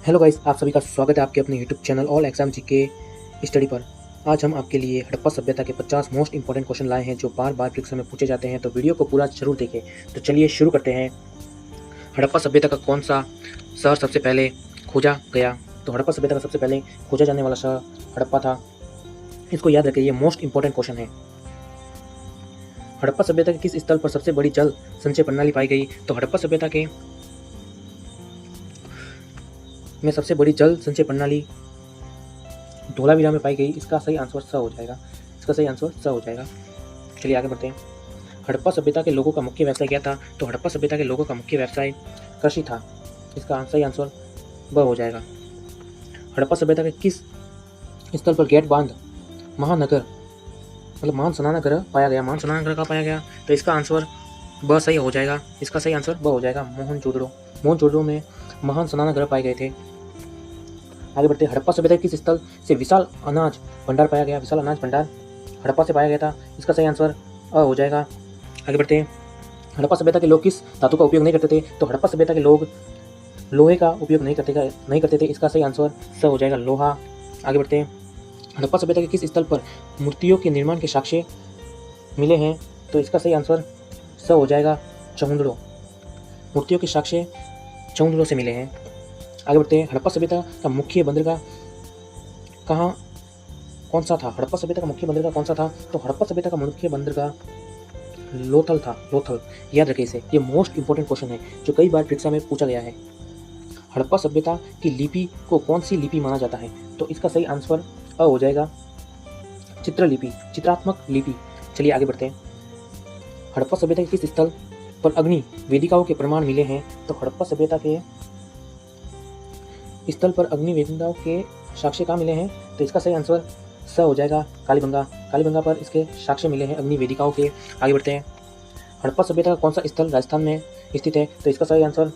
Hello guys, आप सभी का स्वागत है आपके अपने YouTube channel all exam GK study पर। आज हम आपके लिए हड़प्पा सभ्यता के 50 मोस्ट इंपॉर्टेंट क्वेश्चन लाए हैं जो बार बार परीक्षा में पूछे जाते हैं। तो वीडियो को पूरा जरूर देखें। तो चलिए शुरू करते हैं। हड़प्पा सभ्यता का कौन सा शहर सबसे पहले खोजा गया? तो हड़प्पा सभ्यता का सबसे पहले खोजा जाने वाला शहर हड़प्पा था। इसको याद रखिए, ये मोस्ट इंपॉर्टेंट क्वेश्चन है। हड़प्पा सभ्यता के किस स्थल पर सबसे बड़ी जल संचय प्रणाली पाई गई? तो हड़प्पा सभ्यता के में सबसे बड़ी जल संचय प्रणाली धोलावीरा में पाई गई। इसका सही आंसर स हो जाएगा। इसका सही आंसर स हो जाएगा। चलिए आगे बढ़ते हैं। हड़प्पा सभ्यता के लोगों का मुख्य व्यवसाय क्या था? तो हड़प्पा सभ्यता के लोगों का मुख्य व्यवसाय कृषि था। इसका सही आंसर ब हो जाएगा। हड़प्पा सभ्यता के किस स्थल पर गेट बांध महानगर मतलब मानसनाना ग्रह पाया गया? मानसनाना ग्रह का पाया गया, तो इसका आंसर ब सही हो जाएगा। इसका सही आंसर ब हो जाएगा। मोहनजोदड़ो में महानसनाना ग्रह पाए गए थे। आगे बढ़ते हैं। हड़प्पा सभ्यता किस स्थल से विशाल अनाज भंडार पाया गया? विशाल अनाज भंडार हड़प्पा से पाया गया था। इसका सही आंसर अ हो जाएगा। आगे बढ़ते हैं। हड़प्पा सभ्यता के लोग किस धातु का उपयोग नहीं करते थे? तो हड़प्पा सभ्यता के लोग लोहे का उपयोग नहीं करते थे। इसका सही आंसर स हो जाएगा, लोहा। आगे बढ़ते हैं। हड़प्पा सभ्यता के किस स्थल पर मूर्तियों के निर्माण के साक्ष्य मिले हैं? तो इसका सही आंसर स हो जाएगा, चौंदड़ो। मूर्तियों के साक्ष्य चौंदड़ो से मिले हैं। आगे बढ़ते हैं। हड़प्पा सभ्यता का मुख्य बंदरगाह कौन सा था? हड़प्पा सभ्यता का मुख्य बंदरगाह कौन सा था? तो हड़प्पा सभ्यता का मुख्य बंदरगाह लोथल था। लोथल, याद रखिए इसे। ये मोस्ट इंपॉर्टेंट क्वेश्चन है जो कई बार परीक्षा में पूछा गया है। हड़प्पा सभ्यता की लिपि को कौन सी लिपि माना जाता है? तो इसका सही आंसर अ हो जाएगा, चित्रलिपि, चित्रात्मक लिपि। चलिए आगे बढ़ते हैं। हड़प्पा सभ्यता के किस स्थल पर अग्नि वेदिकाओं के प्रमाण मिले हैं? तो हड़प्पा सभ्यता के स्थल पर अग्नि वेदिकाओं के साक्ष्य कहाँ मिले हैं? तो इसका सही आंसर स हो जाएगा, कालीबंगा। कालीबंगा पर इसके साक्ष्य मिले हैं अग्नि वेदिकाओं के। आगे बढ़ते हैं। हड़प्पा सभ्यता का कौन सा स्थल राजस्थान में स्थित है? तो इसका सही आंसर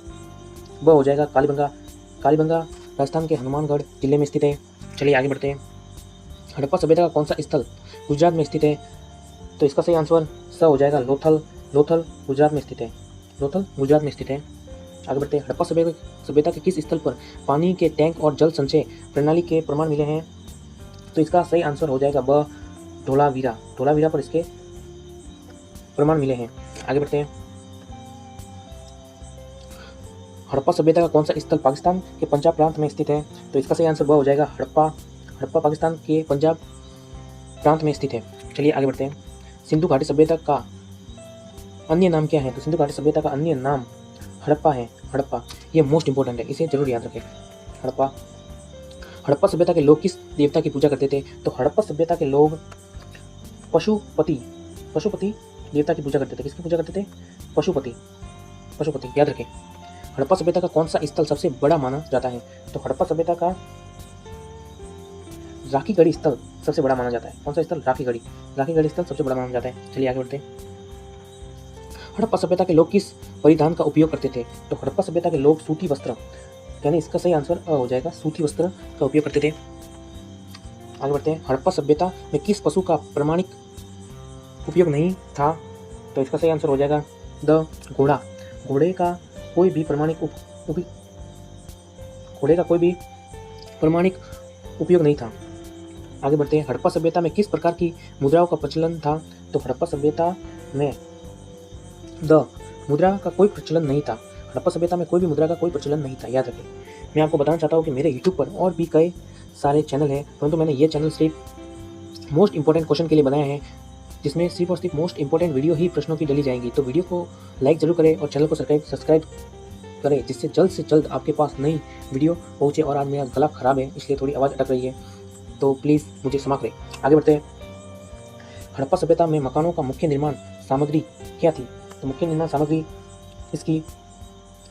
ब हो जाएगा, कालीबंगा। कालीबंगा राजस्थान के हनुमानगढ़ जिले में स्थित है। चलिए आगे बढ़ते हैं। हड़प्पा सभ्यता का कौन सा स्थल गुजरात में स्थित है? तो इसका सही आंसर स हो जाएगा, लोथल। लोथल गुजरात में स्थित है। लोथल गुजरात में स्थित है। आगे बढ़ते हैं। हड़प्पा सभ्यता के किस स्थल पर पानी के टैंक और जल संचय प्रणाली के प्रमाण मिले हैं? तो इसका सही आंसर हो जाएगा ब, धोलावीरा। धोलावीरा पर इसके प्रमाण मिले हैं। आगे बढ़ते हैं। हड़प्पा सभ्यता का कौन सा स्थल पाकिस्तान के पंजाब प्रांत में स्थित है? तो इसका सही आंसर ब हो जाएगा, हड़प्पा पाकिस्तान के पंजाब प्रांत में स्थित है। चलिए आगे बढ़ते हैं। सिंधु घाटी सभ्यता का अन्य नाम क्या है? तो सिंधु घाटी सभ्यता का अन्य नाम हड़प्पा है। हड़प्पा, ये मोस्ट इंपॉर्टेंट है, इसे जरूर याद रखें। हड़प्पा। हड़प्पा सभ्यता के लोग किस देवता की पूजा करते थे? तो हड़प्पा सभ्यता के लोग पशुपति देवता की पूजा करते थे। किसकी पूजा करते थे? पशुपति, याद रखें। हड़प्पा सभ्यता का कौन सा स्थल सबसे बड़ा माना जाता है? तो हड़प्पा सभ्यता का राखीगढ़ी स्थल सबसे बड़ा माना जाता है। कौन सा स्थल? राखीगढ़ी स्थल सबसे बड़ा माना जाता है। चलिए आगे बढ़ते हैं। हड़प्पा सभ्यता के लोग किस परिधान का उपयोग करते थे? तो हड़प्पा सभ्यता के लोग सूती वस्त्र, यानी इसका सही आंसर अ हो जाएगा, सूती वस्त्र का उपयोग करते थे। आगे बढ़ते हैं। हड़प्पा सभ्यता में किस पशु का प्रमाणिक उपयोग नहीं था? तो इसका सही आंसर हो जाएगा द, घोड़ा। घोड़े का कोई भी प्रमाणिक उपयोग नहीं था। आगे बढ़ते हैं। हड़प्पा सभ्यता में किस प्रकार की मुद्राओं का प्रचलन था? तो हड़प्पा सभ्यता में द, मुद्रा का कोई प्रचलन नहीं था। हड़प्पा सभ्यता में कोई भी मुद्रा का कोई प्रचलन नहीं था, याद रखें। मैं आपको बताना चाहता हूँ कि मेरे यूट्यूब पर और भी कई सारे चैनल हैं, परंतु मैंने ये चैनल सिर्फ मोस्ट इंपॉर्टेंट क्वेश्चन के लिए बनाया है, जिसमें सिर्फ और सिर्फ मोस्ट इंपॉर्टेंट वीडियो ही प्रश्नों की डली जाएंगी। तो वीडियो को लाइक जरूर करें और चैनल को सब्सक्राइब करें, जिससे जल्द से जल्द आपके पास नई वीडियो पहुँचे। और आज मेरा गला खराब है, इसलिए थोड़ी आवाज़ अटक रही है, तो प्लीज़ मुझे क्षमा करें। आगे बढ़ते हैं। हड़प्पा सभ्यता में मकानों का मुख्य निर्माण सामग्री क्या थी? तो मुख्य निर्माण सामग्री इसकी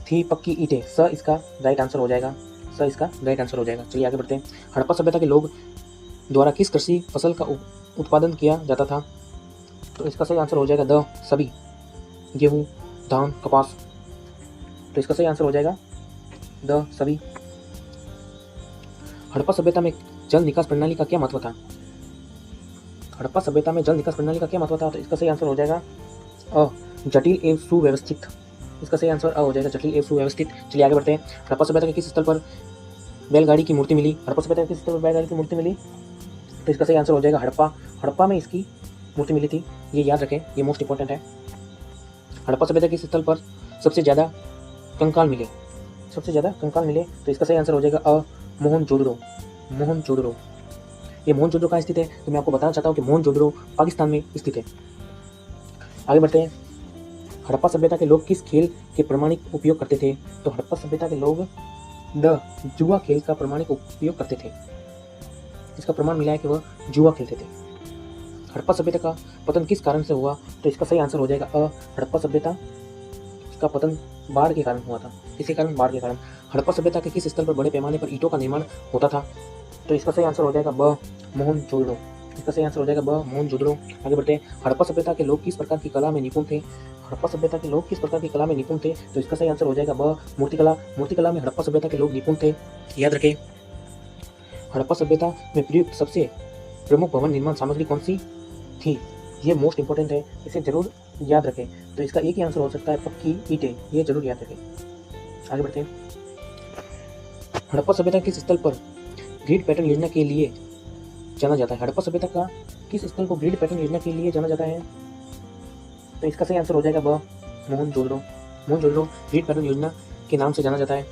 थी पक्की ईंटें। स इसका राइट आंसर हो जाएगा। चलिए आगे बढ़ते हैं। हड़प्पा सभ्यता के लोग द्वारा किस कृषि फसल का उत्पादन किया जाता था? तो इसका सही आंसर हो जाएगा द, सभी, गेहूं, धान, कपास। तो इसका सही आंसर हो जाएगा द, सभी। हड़प्पा सभ्यता में जल निकास प्रणाली का क्या महत्व था? हड़प्पा सभ्यता में जल निकास प्रणाली का क्या महत्व था? तो इसका सही आंसर हो जाएगा अ, जटिल एवं सुव्यवस्थित। इसका सही आंसर अ हो जाएगा, जटिल एवं सुव्यवस्थित। चलिए आगे बढ़ते हैं। हड़प्पा सभ्यता के किस स्थल पर बैलगाड़ी की मूर्ति मिली। हड़प्पा सभ्यता के किस स्थल पर बैलगाड़ी की मूर्ति मिली? तो इसका सही आंसर हो जाएगा हड़प्पा। हड़प्पा में इसकी मूर्ति मिली थी, ये याद रखें, ये मोस्ट इंपॉर्टेंट है। हड़प्पा सभ्यता के स्थल पर सबसे ज़्यादा कंकाल मिले, सबसे ज़्यादा कंकाल मिले, तो इसका सही आंसर हो जाएगा अ मोहनजोदड़ो। मोहनजोदड़ो, ये मोहनजोदड़ो कहाँ स्थित है? तो मैं आपको बताना चाहता हूँ कि मोहनजोदड़ो पाकिस्तान में स्थित है। आगे बढ़ते हैं। हड़प्पा सभ्यता के लोग किस खेल के प्रामाणिक उपयोग करते थे? तो हड़प्पा सभ्यता के लोग द जुआ खेल का प्रामाणिक उपयोग करते थे। इसका प्रमाण मिला है कि वह जुआ खेलते थे। हड़प्पा सभ्यता का पतन किस कारण से हुआ? तो इसका सही आंसर हो जाएगा अ हड़प्पा सभ्यता का पतन बाढ़ के कारण हुआ था। किसके कारण? बाढ़ के कारण। हड़प्पा सभ्यता के किस स्थल पर बड़े पैमाने पर ईंटों का निर्माण होता था? तो इसका सही आंसर हो जाएगा ब मोहनजोदड़ो। इसका सही आंसर हो जाएगा ब मोहनजोदड़ो। आगे बढ़ते हैं। हड़प्पा सभ्यता के लोग किस प्रकार की कला में निपुण थे? हड़प्पा सभ्यता के लोग किस प्रकार की कला में निपुण थे? तो इसका सही आंसर हो जाएगा ब मूर्तिकला। मूर्तिकला में हड़प्पा सभ्यता के लोग निपुण थे, याद रखें। हड़प्पा सभ्यता में प्रयुक्त सबसे प्रमुख भवन निर्माण सामग्री कौन सी थी? ये मोस्ट इंपॉर्टेंट है, इसे जरूर याद रखें। तो इसका एक ही आंसर हो सकता है पक्की ईंटें, ये जरूर याद रखें। आगे बढ़ते हैं। हड़प्पा सभ्यता किस स्थल पर ग्रिड पैटर्न योजना के लिए जाना जाता है? हड़प्पा सभ्यता का किस स्थल को ग्रिड पैटर्न योजना के लिए जाना जाता है? तो इसका सही आंसर हो जाएगा ब मोहनजोदड़ो। मोहनजोदड़ो ग्रिड पैटर्न योजना के नाम से जाना जाता है।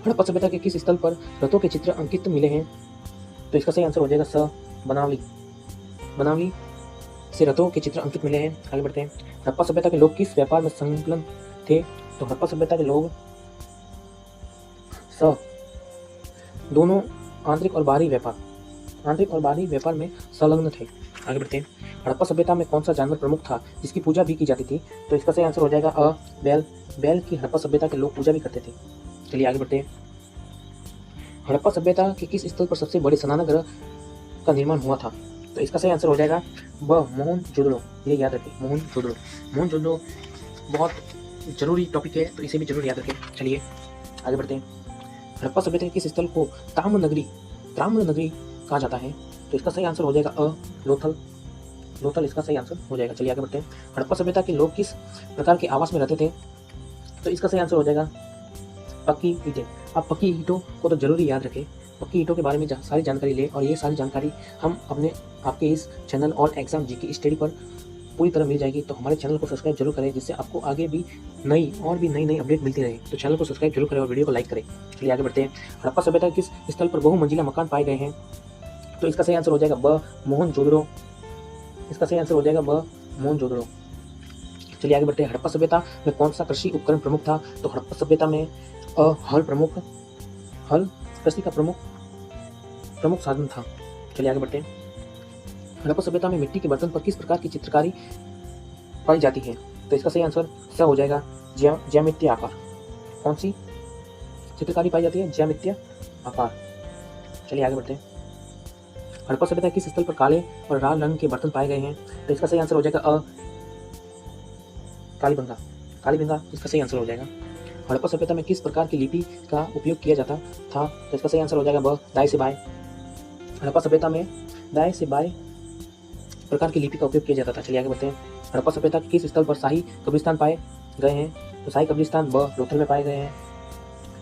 हड़प्पा सभ्यता के किस स्थल पर रथों के चित्र अंकित मिले हैं? तो इसका सही आंसर हो जाएगा स बनावली। बनावली से रथों के चित्र अंकित मिले हैं। आगे बढ़ते हैं। हड़प्पा सभ्यता के लोग किस व्यापार में संलग्न थे? तो हड़प्पा सभ्यता के लोग स दोनों आंतरिक और बाहरी व्यापार में संलग्न थे। आगे बढ़ते हैं। हड़प्पा सभ्यता में कौन सा जानवर प्रमुख था जिसकी पूजा भी की जाती थी? तो इसका सही आंसर हो जाएगा अ बैल। बैल की हड़प्पा सभ्यता के लोग पूजा भी करते थे। चलिए आगे बढ़ते हैं। हड़प्पा सभ्यता के किस स्थल पर सबसे बड़े स्नानगृह का निर्माण हुआ था? तो इसका सही आंसर हो जाएगा ब मोहनजोदड़ो। ये याद रखें, मोहनजोदड़ो। मोहनजोदड़ो बहुत जरूरी टॉपिक है, तो इसे भी जरूर याद रखें। चलिए आगे बढ़ते हैं। हड़प्पा सभ्यता के किस स्थल को ताम्र नगरी कहा जाता है? तो इसका सही आंसर हो जाएगा अ लोथल। लोथल इसका सही आंसर हो जाएगा। चलिए आगे बढ़ते हैं। हड़प्पा सभ्यता के लोग किस प्रकार के आवास में रहते थे? तो इसका सही आंसर हो जाएगा पक्की ईंटें। आप पक्की ईंटों को तो जरूरी याद रखें। पक्की ईंटों के बारे में सारी जानकारी लें, और ये सारी जानकारी हम आपके इस चैनल और एग्जाम जीके स्टडी पर पूरी तरह मिल जाएगी। तो हमारे चैनल को सब्सक्राइब जरूर करें, जिससे आपको आगे भी नई अपडेट मिलती रहे। तो चैनल को सब्सक्राइब जरूर करें और वीडियो को लाइक करें। चलिए आगे बढ़ते हैं। हड़प्पा सभ्यता किस स्थल पर बहुमंजिला मकान पाए गए हैं? तो इसका सही आंसर हो जाएगा ब मोहनजोदड़ो। इसका सही आंसर हो जाएगा ब मोहनजोदड़ो। चलिए आगे बढ़ते हैं। हड़प्पा सभ्यता में कौन सा कृषि उपकरण प्रमुख था? तो हड़प्पा सभ्यता में हल प्रमुख, हल कृषि का प्रमुख साधन था। चलिए आगे बढ़ते हैं। हड़प्पा सभ्यता में मिट्टी के बर्तन पर किस प्रकार की चित्रकारी पाई जाती है? तो इसका सही आंसर स हो जाएगा ज्यामितीय आकार। कौन सी चित्रकारी पाई जाती है? ज्यामितीय आकार। चलिए आगे बढ़ते हैं। हड़प्पा सभ्यता किस स्थल पर काले और लाल रंग के बर्तन पाए गए हैं? तो इसका सही आंसर हो जाएगा अ कालीबंगा। कालीबंगा इसका सही आंसर हो जाएगा। हड़प्पा सभ्यता में किस प्रकार की लिपि का उपयोग किया जाता था? तो इसका सही आंसर हो जाएगा ब दाएं से बाएं। हड़प्पा सभ्यता में दाएं से बाएं प्रकार की लिपि का उपयोग किया जाता था। चलिए आगे बढ़ते हैं। हड़प्पा सभ्यता के किस स्थल पर शाही कब्रिस्तान पाए गए हैं? तो शाही कब्रिस्तान ब लोथल में पाए गए हैं।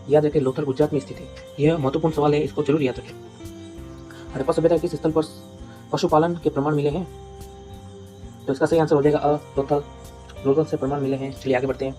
याद रखें, लोथल गुजरात में स्थित है। यह महत्वपूर्ण सवाल है, इसको जरूर याद रखें। हड़प्पा सभ्यता के किस स्थल पर पशुपालन के प्रमाण मिले हैं? तो इसका सही आंसर हो जाएगा अ लोथल। लोथल से प्रमाण मिले हैं। चलिए आगे बढ़ते हैं।